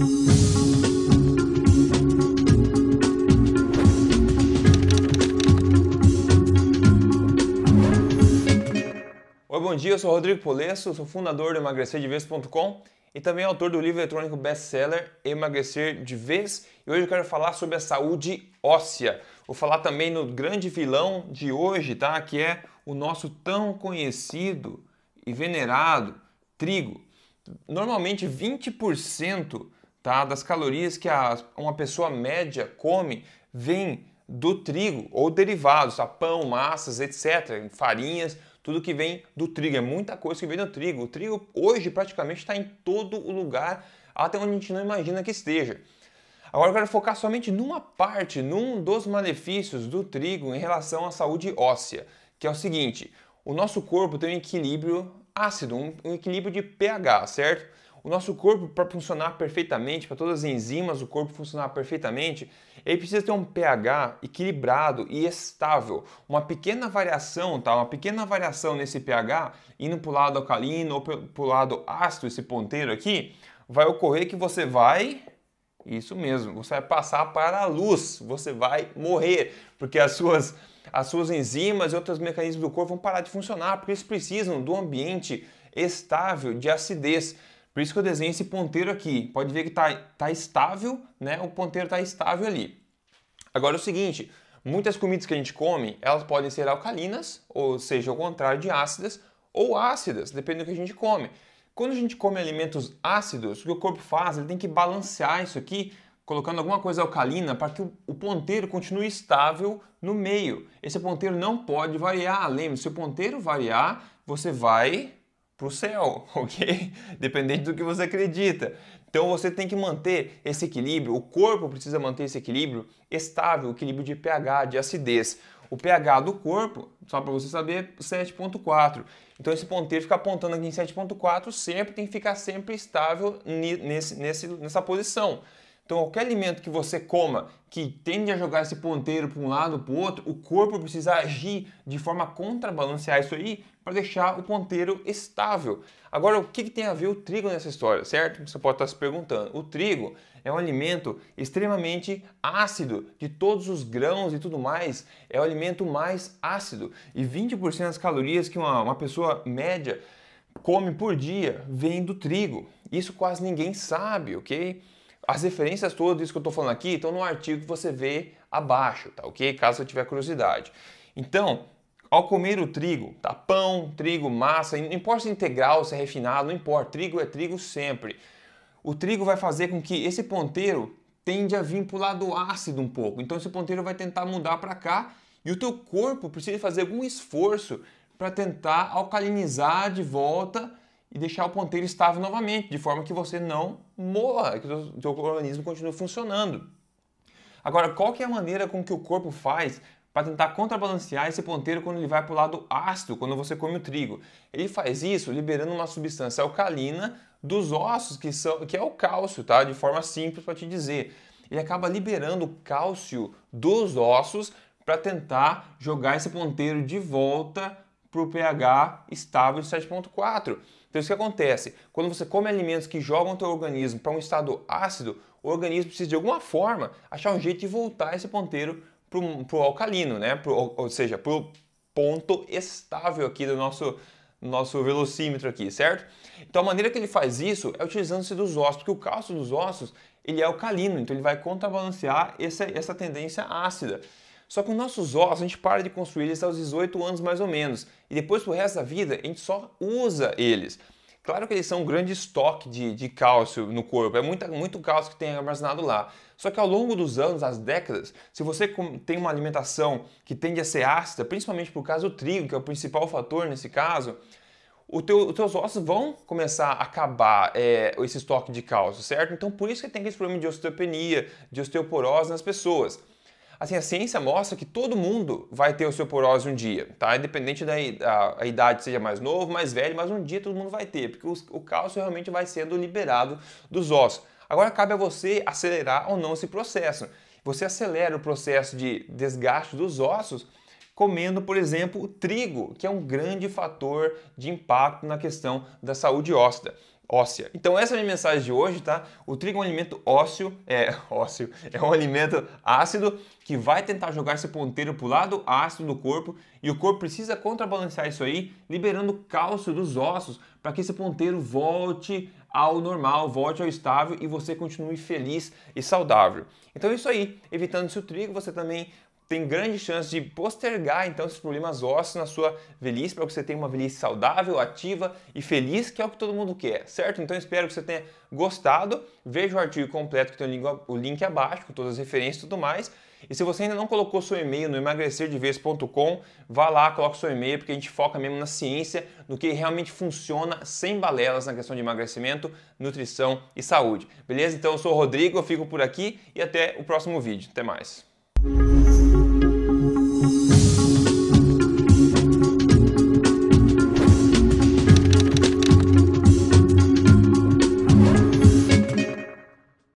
Oi, bom dia, eu sou Rodrigo Polesso, sou fundador do emagrecerdevez.com e também autor do livro eletrônico best-seller Emagrecer de Vez. E hoje eu quero falar sobre a saúde óssea. Vou falar também no grande vilão de hoje, tá? Que é o nosso tão conhecido e venerado trigo. Normalmente 20%, tá, das calorias que uma pessoa média come vem do trigo ou derivados, tá? Pão, massas, etc., farinhas. Tudo que vem do trigo, é muita coisa que vem do trigo. O trigo hoje praticamente está em todo o lugar, até onde a gente não imagina que esteja. Agora eu quero focar somente numa parte, num dos malefícios do trigo em relação à saúde óssea, que é o seguinte: o nosso corpo tem um equilíbrio ácido, um equilíbrio de pH, certo? O nosso corpo, para funcionar perfeitamente, para todas as enzimas do corpo funcionar perfeitamente, ele precisa ter um pH equilibrado e estável. Uma pequena variação, tá? Uma pequena variação nesse pH, indo para o lado alcalino ou para o lado ácido, esse ponteiro aqui, vai ocorrer que você vai... Isso mesmo, você vai passar para a luz, você vai morrer, porque as suas enzimas e outros mecanismos do corpo vão parar de funcionar, porque eles precisam do ambiente estável de acidez. Por isso que eu desenho esse ponteiro aqui. Pode ver que tá estável, né? O ponteiro está estável ali. Agora é o seguinte, muitas comidas que a gente come, elas podem ser alcalinas, ou seja, ao contrário de ácidas, ou ácidas, dependendo do que a gente come. Quando a gente come alimentos ácidos, o que o corpo faz? Ele tem que balancear isso aqui, colocando alguma coisa alcalina para que o ponteiro continue estável no meio. Esse ponteiro não pode variar. Lembre-se, se o ponteiro variar, você vai para o céu, ok? Dependente do que você acredita. Então você tem que manter esse equilíbrio, o corpo precisa manter esse equilíbrio estável, equilíbrio de pH, de acidez. O pH do corpo, só para você saber, 7,4. Então esse ponteiro fica apontando aqui em 7,4, sempre tem que ficar sempre estável nessa posição. Então qualquer alimento que você coma que tende a jogar esse ponteiro para um lado ou para o outro, o corpo precisa agir de forma a contrabalancear isso aí para deixar o ponteiro estável. Agora, o que tem a ver o trigo nessa história, certo? Você pode estar se perguntando. O trigo é um alimento extremamente ácido, de todos os grãos e tudo mais, é o alimento mais ácido. E 20% das calorias que uma pessoa média come por dia vem do trigo. Isso quase ninguém sabe, ok? As referências todas disso que eu estou falando aqui estão no artigo que você vê abaixo, tá ok? Caso você tiver curiosidade. Então, ao comer o trigo, tá? Pão, trigo, massa, não importa se é integral, se é refinado, não importa, trigo é trigo sempre. O trigo vai fazer com que esse ponteiro tende a vir para o lado ácido um pouco. Então esse ponteiro vai tentar mudar para cá e o teu corpo precisa fazer algum esforço para tentar alcalinizar de volta e deixar o ponteiro estável novamente, de forma que você não morra, que o teu organismo continue funcionando. Agora, qual que é a maneira com que o corpo faz para tentar contrabalancear esse ponteiro quando ele vai para o lado ácido, quando você come o trigo? Ele faz isso liberando uma substância alcalina dos ossos, que é o cálcio, tá? De forma simples para te dizer. Ele acaba liberando o cálcio dos ossos para tentar jogar esse ponteiro de volta para o pH estável de 7,4. Então isso que acontece, quando você come alimentos que jogam o teu organismo para um estado ácido, o organismo precisa de alguma forma achar um jeito de voltar esse ponteiro para o alcalino, né? Ou seja, para o ponto estável aqui do nosso velocímetro aqui, certo? Então a maneira que ele faz isso é utilizando-se dos ossos, porque o cálcio dos ossos ele é alcalino, então ele vai contrabalancear essa tendência ácida. Só que os nossos ossos, a gente para de construir eles aos 18 anos mais ou menos. E depois, pro resto da vida, a gente só usa eles. Claro que eles são um grande estoque de cálcio no corpo. É muito cálcio que tem armazenado lá. Só que ao longo dos anos, das décadas, se você tem uma alimentação que tende a ser ácida, principalmente por causa do trigo, que é o principal fator nesse caso, os teus ossos vão começar a acabar esse estoque de cálcio, certo? Então por isso que tem esse problema de osteopenia, de osteoporose nas pessoas. Assim, a ciência mostra que todo mundo vai ter osteoporose um dia, tá? Independente da idade, seja mais novo, mais velho, mas um dia todo mundo vai ter, porque o cálcio realmente vai sendo liberado dos ossos. Agora cabe a você acelerar ou não esse processo. Você acelera o processo de desgaste dos ossos comendo, por exemplo, o trigo, que é um grande fator de impacto na questão da saúde óssea. óssea. Então essa é a minha mensagem de hoje, tá? O trigo é um alimento é um alimento ácido que vai tentar jogar esse ponteiro para o lado ácido do corpo e o corpo precisa contrabalancear isso aí, liberando cálcio dos ossos para que esse ponteiro volte ao normal, volte ao estável e você continue feliz e saudável. Então é isso aí, evitando-se o trigo, você também tem grande chance de postergar então esses problemas ósseos na sua velhice para que você tenha uma velhice saudável, ativa e feliz, que é o que todo mundo quer, certo? Então espero que você tenha gostado. Veja o artigo completo que tem o link abaixo com todas as referências e tudo mais. E se você ainda não colocou seu e-mail no emagrecerdevez.com, vá lá, coloque seu e-mail, porque a gente foca mesmo na ciência, no que realmente funciona sem balelas na questão de emagrecimento, nutrição e saúde. Beleza? Então eu sou o Rodrigo, eu fico por aqui e até o próximo vídeo. Até mais.